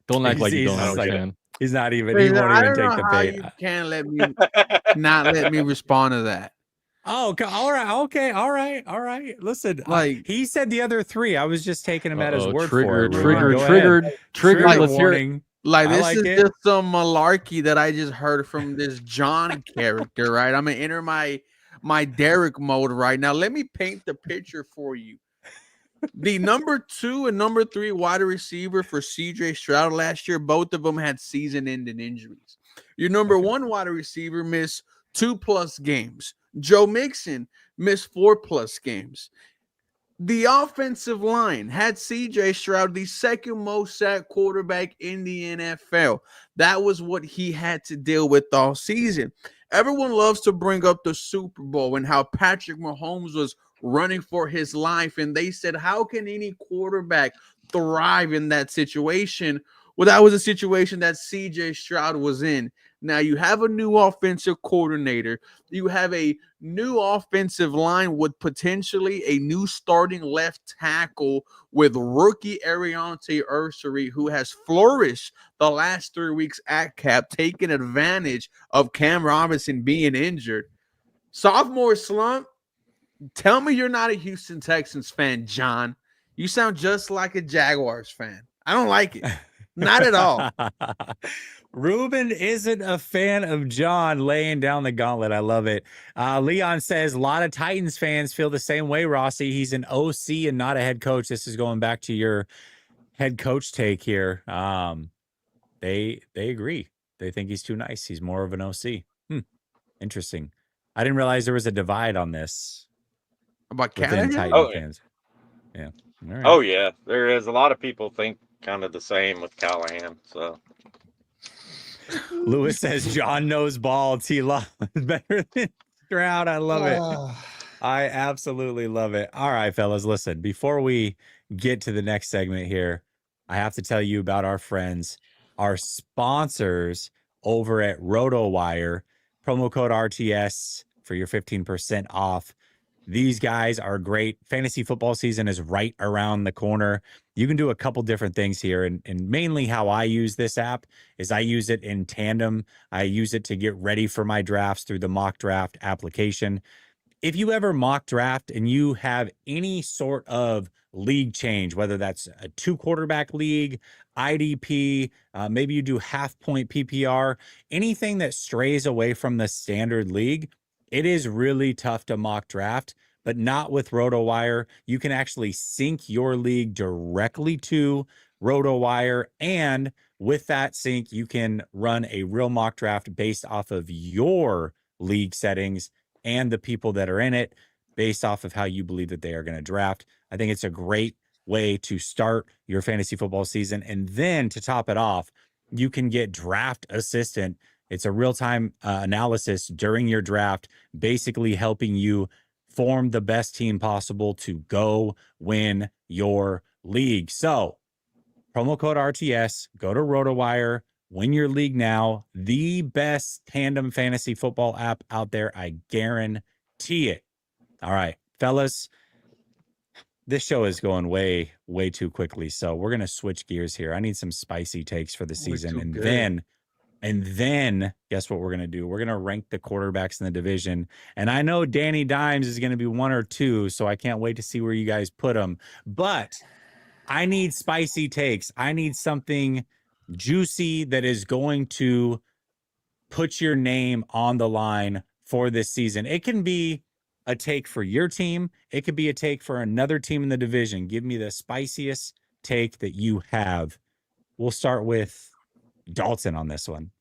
Don't act like you don't He's like- understand. He's not even. Wait, He won't I even don't take know the how bait. you can't let me not let me respond to that. Oh, all right. Okay. All right. Listen, Like- he said the other three. I was just taking him at his word for it. Ruben. Triggered. Go ahead. Triggered. Trigger Let's hear it. warning. Like, I this like is it. just some malarkey that I just heard from this John character, right? I'm gonna enter my Derek mode right now. Let me paint the picture for you. The number 2 and number 3 wide receiver for CJ Stroud last year, both of them had season-ending injuries. Your number 1 wide receiver missed 2+ games. Joe Mixon missed 4+ games. The offensive line had CJ Stroud, the second most sacked quarterback in the NFL. That was what he had to deal with all season. Everyone loves to bring up the Super Bowl and how Patrick Mahomes was running for his life. And they said, how can any quarterback thrive in that situation? Well, that was a situation that CJ Stroud was in. Now you have a new offensive coordinator. You have a new offensive line with potentially a new starting left tackle with rookie Aireontae Ersery, who has flourished the last 3 weeks at cap, taking advantage of Cam Robinson being injured. Sophomore slump. Tell me you're not a Houston Texans fan, John. You sound just like a Jaguars fan. I don't like it. Not at all. Ruben isn't a fan of John laying down the gauntlet. I love it. Leon says a lot of Titans fans feel the same way, Rossi. He's an OC and not a head coach. This is going back to your head coach take here. They agree. They think he's too nice. He's more of an OC. Interesting. I didn't realize there was a divide on this About within Canada? Titan fans. Yeah. All right. Oh yeah, there is. A lot of people think kind of the same with Callahan. So Lewis says John knows ball. T-Law is better than Stroud. I love it. I absolutely love it. All right, fellas, listen, before we get to the next segment here, I have to tell you about our friends, our sponsors over at RotoWire. Promo code RTS for your 15% off. These guys are great. Fantasy football season is right around the corner. You can do a couple different things here. And mainly how I use this app is I use it in tandem. I use it to get ready for my drafts through the mock draft application. If you ever mock draft and you have any sort of league change, whether that's a 2-quarterback league, IDP, maybe you do half-point PPR, anything that strays away from the standard league, it is really tough to mock draft, but not with RotoWire. You can actually sync your league directly to RotoWire, and with that sync, you can run a real mock draft based off of your league settings and the people that are in it based off of how you believe that they are going to draft. I think it's a great way to start your fantasy football season. And then to top it off, you can get Draft Assistant. It's a real-time analysis during your draft, basically helping you form the best team possible to go win your league. So promo code RTS, go to RotoWire, win your league now. The best tandem fantasy football app out there. I guarantee it. All right, fellas. This show is going way, way too quickly. So we're going to switch gears here. I need some spicy takes for the season. And then guess what we're going to do? We're going to rank the quarterbacks in the division. And I know Danny Dimes is going to be 1 or 2, so I can't wait to see where you guys put them. But I need spicy takes. I need something juicy that is going to put your name on the line for this season. It can be a take for your team. It could be a take for another team in the division. Give me the spiciest take that you have. We'll start with Dalton on this one.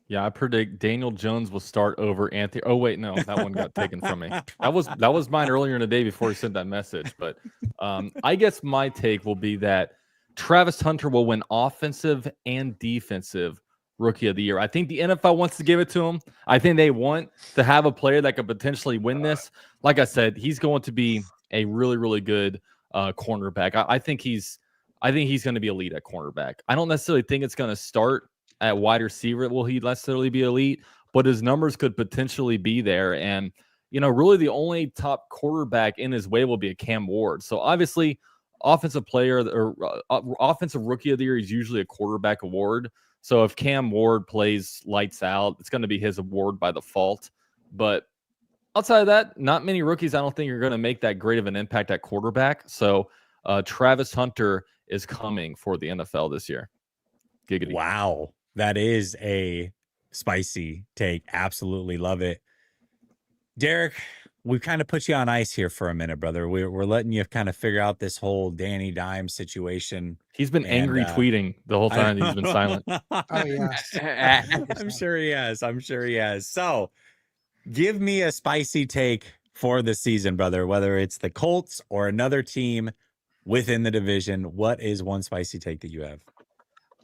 Yeah, I predict Daniel Jones will start over Anthony. Oh wait, no, that one got taken from me. That was mine earlier in the day before he sent that message. But I guess my take will be that Travis Hunter will win offensive and defensive Rookie of the Year. I think the NFL wants to give it to him. I think they want to have a player that could potentially win this. Like I said, he's going to be a really, really good cornerback. I think he's going to be elite at cornerback. I don't necessarily think it's going to start at wide receiver. Will he necessarily be elite? But his numbers could potentially be there. And, really the only top quarterback in his way will be a Cam Ward. So obviously, offensive player or offensive Rookie of the Year is usually a quarterback award. So if Cam Ward plays lights out, it's going to be his award by default. But outside of that, not many rookies I don't think are going to make that great of an impact at quarterback. So Travis Hunter is coming for the NFL this year. Giggity. Wow. That is a spicy take. Absolutely love it. Derek, we kind of put you on ice here for a minute, brother. We're letting you kind of figure out this whole Danny Dimes situation. He's been angry tweeting the whole time he's been silent. Oh, yeah. I'm sure he has. So give me a spicy take for the season, brother, whether it's the Colts or another team within the division. What is one spicy take that you have?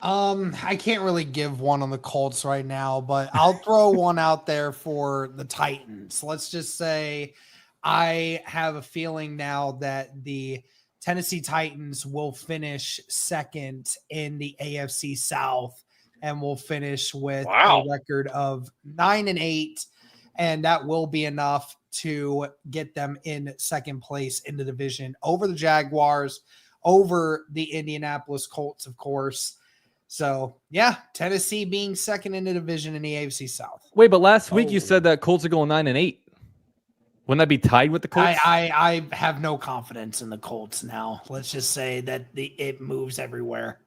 I can't really give one on the Colts right now, but I'll throw one out there for the Titans. Let's just say I have a feeling now that the Tennessee Titans will finish second in the AFC South and will finish with a record of 9-8. And that will be enough to get them in second place in the division over the Jaguars, over the Indianapolis Colts, of course. So, yeah, Tennessee being second in the division in the AFC South. Wait, but last week you said that Colts are going 9-8. Wouldn't that be tied with the Colts? I have no confidence in the Colts now. Let's just say that it moves everywhere.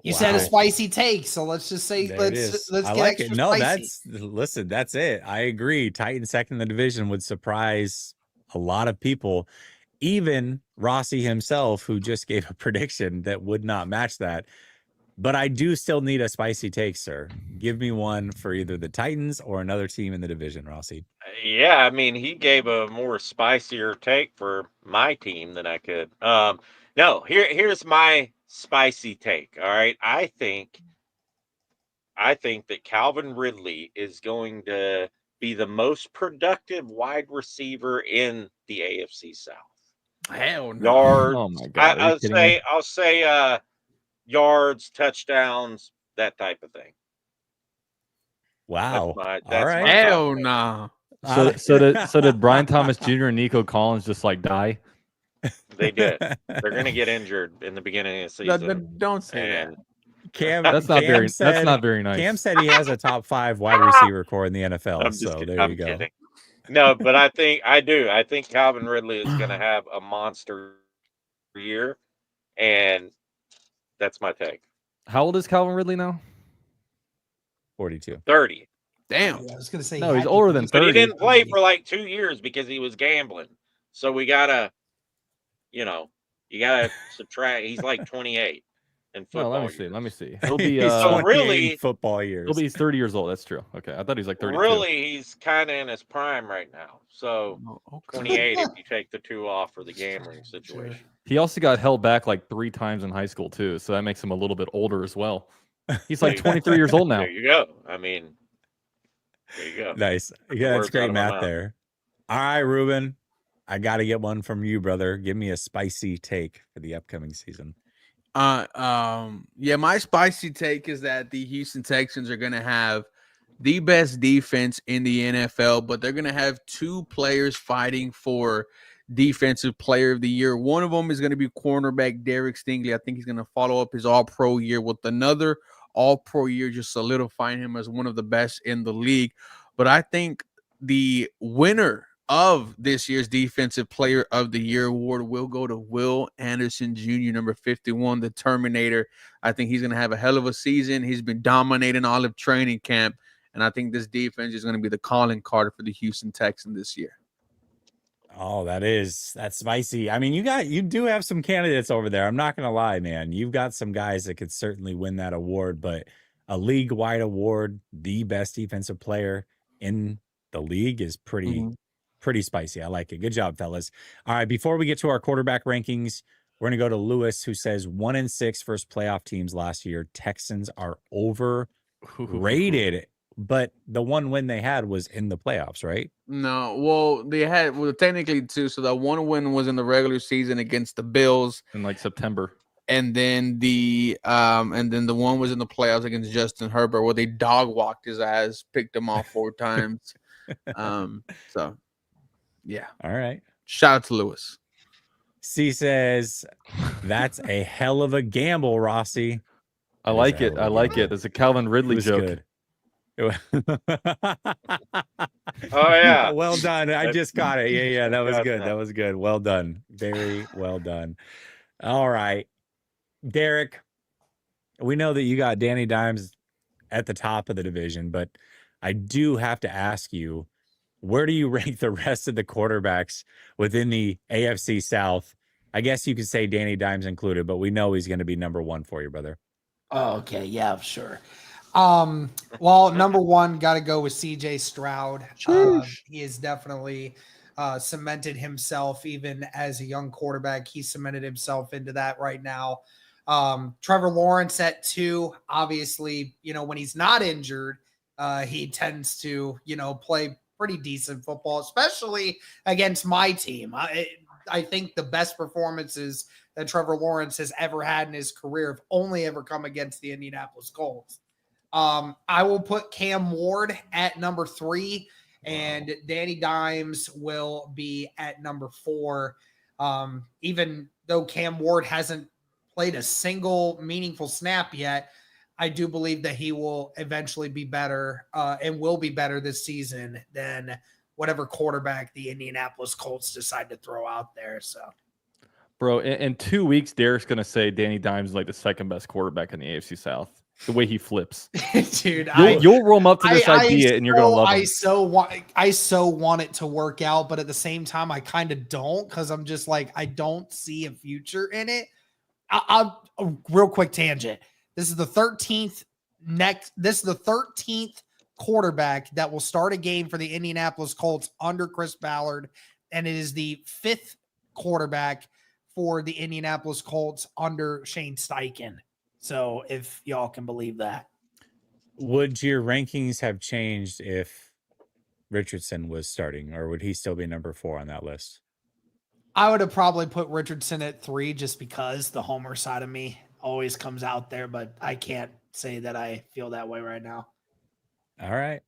You said a spicy take, so let's just say let's get like extra it. No, spicy. That's it. I agree. Titans second in the division would surprise a lot of people. Even Rossi himself, who just gave a prediction that would not match that. But I do still need a spicy take, sir. Give me one for either the Titans or another team in the division, Rossi. Yeah, I mean, he gave a more spicier take for my team than I could. No, here's my spicy take. All right. I think that Calvin Ridley is going to be the most productive wide receiver in the AFC South. Hell no. Yards. Oh my God. I'll say yards, touchdowns, that type of thing. Wow. That's all right. Hell no. So did Brian Thomas Jr. and Nico Collins just like die? They did. They're going to get injured in the beginning of the season. Don't say that. Cam, that's not very nice. Cam said he has a top 5 wide receiver core in the NFL. I'm just so kidding. there you go. Kidding. No, but I think Calvin Ridley is going to have a monster year, and that's my take. How old is Calvin Ridley now? 42. 30. Damn. Yeah, I was going to say. No, he's older than 30. But he didn't play for like 2 years because he was gambling. So we got to, you got to subtract. He's like 28 in football. No, let me see. He'll be so really football years. He's 30 years old. That's true. Okay. I thought he was like 32. Really, he's kind of in his prime right now. So 28 if you take the 2 off for the gambling situation. Sure. He also got held back like 3 times in high school too. So that makes him a little bit older as well. He's like 23 years old now. There you go. I mean, there you go. Nice. Yeah, that's great math there. All right, Ruben. I got to get one from you, brother. Give me a spicy take for the upcoming season. Yeah, my spicy take is that the Houston Texans are going to have the best defense in the NFL, but they're going to have two players fighting for defensive player of the year. One of them is going to be cornerback Derek Stingley. I think he's going to follow up his all-pro year with another all-pro year, just solidifying him as one of the best in the league. But I think the winner of this year's Defensive Player of the Year award will go to Will Anderson Jr., number 51, the Terminator. I think he's going to have a hell of a season. He's been dominating all of training camp, and I think this defense is going to be the calling card for the Houston Texans this year. Oh, that's spicy. I mean, you do have some candidates over there. I'm not going to lie, man. You've got some guys that could certainly win that award, but a league-wide award, the best defensive player in the league, is pretty spicy. I like it. Good job, fellas. All right, before we get to our quarterback rankings, we're going to go to Lewis, who says 1-6 versus playoff teams last year. Texans are overrated. But the one win they had was in the playoffs, right? No, well, they had technically two. So the one win was in the regular season against the Bills in like September, and then the one was in the playoffs against Justin Herbert, where they dog walked his ass, picked him off 4 times. So yeah, all right. Shout out to Lewis. C says that's a hell of a gamble, Rossi. I like it. I like it. It's a Calvin Ridley joke. Good. Oh yeah, well done. I just got it. Yeah, that was good. That was good. Well done. Very well done. All right, Derek, we know that you got Danny Dimes at the top of the division, but I do have to ask you, where do you rank the rest of the quarterbacks within the AFC South? I guess you could say Danny Dimes included, but we know he's going to be number 1 for you, brother. Oh, okay. Yeah, sure. Well, number 1, got to go with CJ Stroud. He has definitely cemented himself, even as a young quarterback. He cemented himself into that right now. Trevor Lawrence at 2, obviously, when he's not injured, he tends to, play pretty decent football, especially against my team. I think the best performances that Trevor Lawrence has ever had in his career have only ever come against the Indianapolis Colts. I will put Cam Ward at number 3, and Danny Dimes will be at number 4. Even though Cam Ward hasn't played a single meaningful snap yet, I do believe that he will eventually be better and will be better this season than whatever quarterback the Indianapolis Colts decide to throw out there. So, bro, in 2 weeks, Derek's going to say Danny Dimes is like the second best quarterback in the AFC South. The way he flips, dude, you'll roll him up to this idea, and you're gonna love it. I so want it to work out, but at the same time, I kind of don't, because I'm just like, I don't see a future in it. I'll real quick tangent. This is the 13th quarterback that will start a game for the Indianapolis Colts under Chris Ballard, and it is the 5th quarterback for the Indianapolis Colts under Shane Steichen. So if y'all can believe that. Would your rankings have changed if Richardson was starting, or would he still be number 4 on that list? I would have probably put Richardson at 3, just because the homer side of me always comes out there, but I can't say that I feel that way right now. All right.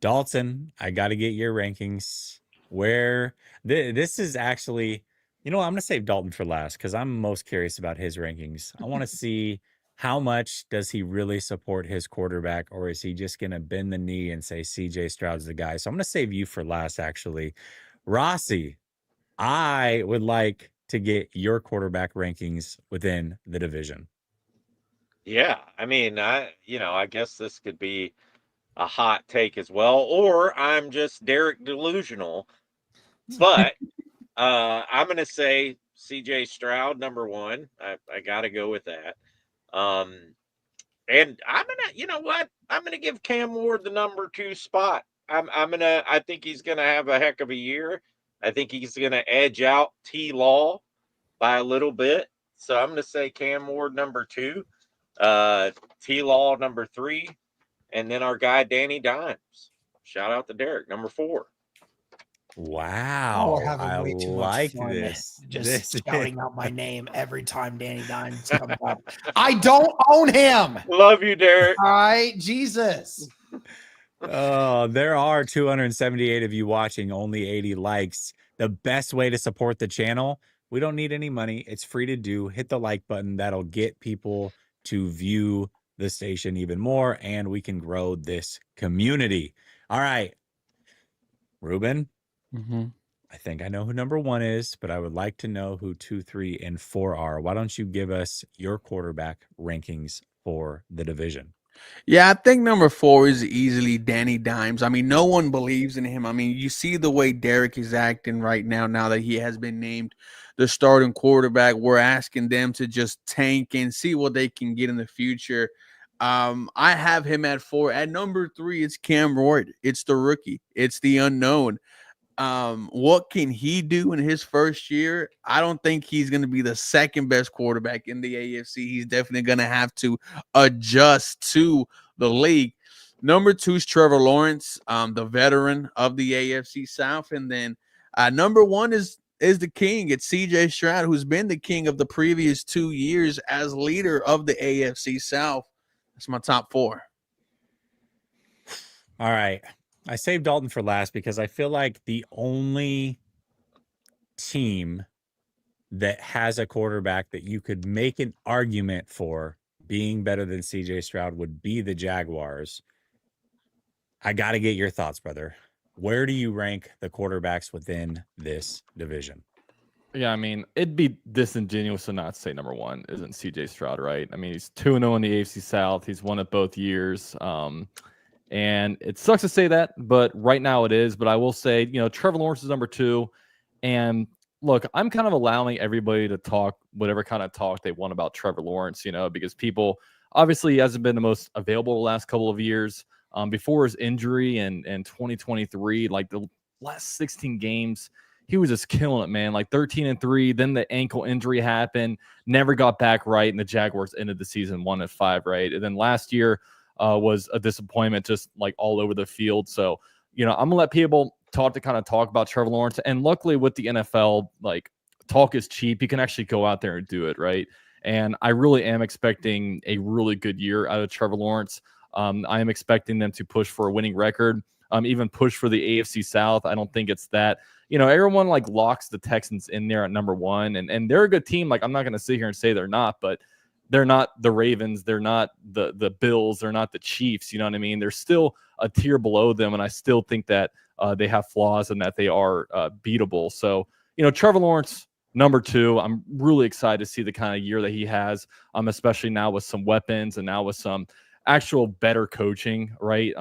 Dalton, I got to get your rankings. Where this is actually, I'm going to save Dalton for last, because I'm most curious about his rankings. I want to see how much does he really support his quarterback, or is he just going to bend the knee and say CJ Stroud's the guy? So I'm going to save you for last, actually. Rossi, I would like to get your quarterback rankings within the division. Yeah, I mean, I guess this could be a hot take as well, or I'm just Derek delusional. But I'm going to say CJ Stroud number 1. I got to go with that. And I'm gonna give Cam Ward the number 2 spot. I think he's gonna have a heck of a year. I think he's gonna edge out T Law by a little bit. So I'm gonna say Cam Ward number 2, T Law number 3, and then our guy Danny Dimes. Shout out to Derek, number 4. Wow, I like this. Just shouting out my name every time Danny Dimes comes up. I don't own him. Love you, Derek. All right, Jesus. Oh, there are 278 of you watching, only 80 likes. The best way to support the channel, we don't need any money. It's free to do. Hit the like button. That'll get people to view the station even more, and we can grow this community. All right, Ruben, I think I know who number 1 is, but I would like to know who 2, 3, and 4 are. Why don't you give us your quarterback rankings for the division? Yeah, I think number 4 is easily Danny Dimes. I mean, no one believes in him. I mean, you see the way Derek is acting right now that he has been named the starting quarterback. We're asking them to just tank and see what they can get in the future. I have him at 4. At number 3, it's Cam Ward. It's the rookie. It's the unknown. What can he do in his first year? I don't think he's going to be the second best quarterback in the AFC. He's definitely going to have to adjust to the league. Number 2 is Trevor Lawrence, the veteran of the AFC South. And then number 1 is the king. It's CJ Stroud, who's been the king of the previous 2 years as leader of the AFC South. That's my top 4. All right. I saved Dalton for last because I feel like the only team that has a quarterback that you could make an argument for being better than CJ Stroud would be the Jaguars. I got to get your thoughts, brother. Where do you rank the quarterbacks within this division? Yeah, I mean, it'd be disingenuous to not say number 1 isn't CJ Stroud, right? I mean, he's 2-0 in the AFC South. He's won it both years. And it sucks to say that, but right now it is. But I will say, Trevor Lawrence is number 2. And look, I'm kind of allowing everybody to talk whatever kind of talk they want about Trevor Lawrence, because people, obviously he hasn't been the most available the last couple of years. Before his injury in 2023, like the last 16 games, he was just killing it, man. Like 13-3. Then the ankle injury happened, never got back right, and the Jaguars ended the season 1-5, right? And then last year, was a disappointment, just like all over the field. So, I'm gonna let people talk about Trevor Lawrence. And luckily with the NFL, like talk is cheap. You can actually go out there and do it, right? And I really am expecting a really good year out of Trevor Lawrence. I am expecting them to push for a winning record, even push for the AFC South. I don't think it's that, everyone like locks the Texans in there at number 1, and they're a good team. Like I'm not gonna sit here and say they're not, but they're not the Ravens. They're not the Bills. They're not the Chiefs. You know what I mean? They're still a tier below them, and I still think that they have flaws and that they are beatable. So, Trevor Lawrence, number 2. I'm really excited to see the kind of year that he has, especially now with some weapons and now with some actual better coaching, right?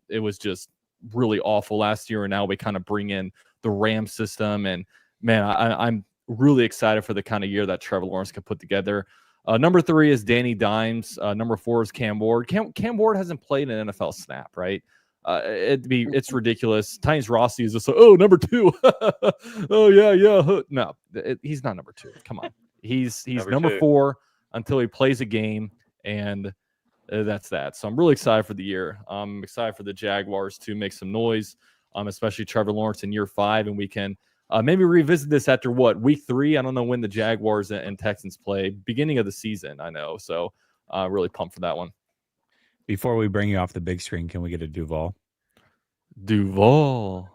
It was just really awful last year, and now we kind of bring in the Ram system. And, man, I'm really excited for the kind of year that Trevor Lawrence can put together. Number 3 is Danny Dimes. Number 4 is Cam Ward. Cam Ward hasn't played an NFL snap, right? It's ridiculous. Titans Rossi is just number 2. Oh yeah. No, he's not number 2. Come on, he's number 4 until he plays a game, and that's that. So I'm really excited for the year. I'm excited for the Jaguars to make some noise, especially Trevor Lawrence in year 5, and we can. Maybe revisit this after week 3? I don't know when the Jaguars and Texans play. Beginning of the season, I know. So really pumped for that one. Before we bring you off the big screen, can we get a Duval? Duval.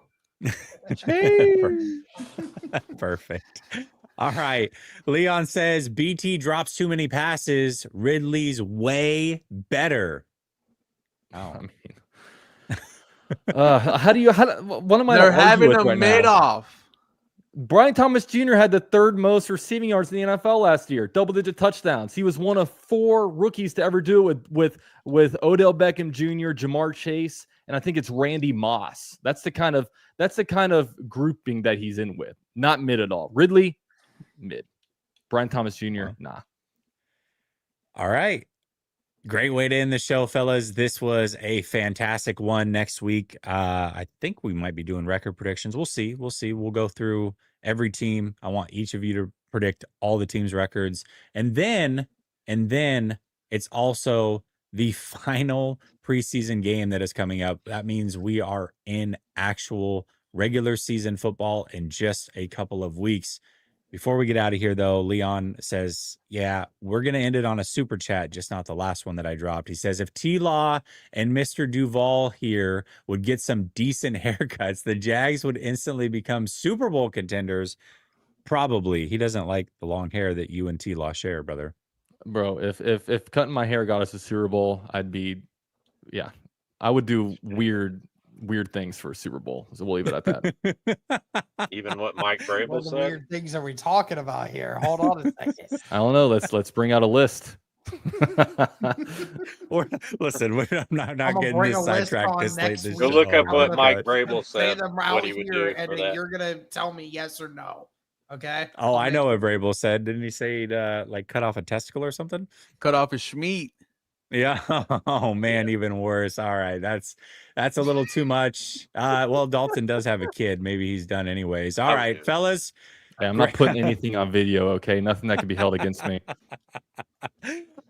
Perfect. All right. Leon says BT drops too many passes. Ridley's way better. Oh, I mean, what am I? They're having a right mid-off. Brian Thomas Jr. had the 3rd most receiving yards in the NFL last year, double-digit touchdowns. He was one of 4 rookies to ever do it with Odell Beckham Jr., Jamar Chase, and I think it's Randy Moss. That's the kind of grouping that he's in with. Not mid at all. Ridley, mid. Brian Thomas Jr., nah. All right. Great way to end the show, fellas. This was a fantastic one. Next week, I think we might be doing record predictions. We'll see. We'll go through every team. I want each of you to predict all the teams' records. And then it's also the final preseason game that is coming up. That means we are in actual regular season football in just a couple of weeks. Before we get out of here, though, Leon says, yeah, we're going to end it on a super chat, just not the last one that I dropped. He says, if T-Law and Mr. Duval here would get some decent haircuts, the Jags would instantly become Super Bowl contenders. Probably. He doesn't like the long hair that you and T-Law share, brother. Bro, if cutting my hair got us a Super Bowl, I would do weird things for a Super Bowl. So we'll leave it at that. Even what Mike What Vrabel the said. weird things are we talking about here? Hold on a second. I don't know. Let's bring out a list. Listen, I'm not I'ma getting bring this a list sidetracked on this late. next This week. Go look show. up I'm what gonna Mike say Vrabel said. them out What he would here, do for and that. then you're gonna tell me yes or no. Okay. Oh, I'll I make- know what Vrabel said. Didn't he say he'd like cut off a testicle or something? Cut off his schmeat. Yeah. Oh man, even worse. All right, that's a little too much. Well, Dalton does have a kid. Maybe he's done anyways. All right, fellas. Hey, I'm not putting anything on video, okay? Nothing that can be held against me.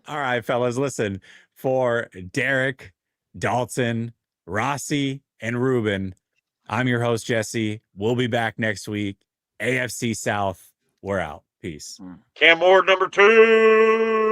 All right, fellas. Listen, for Derek, Dalton, Rossi, and Ruben, I'm your host, Jesse. We'll be back next week. AFC South, we're out. Peace. Cam Ward number 2.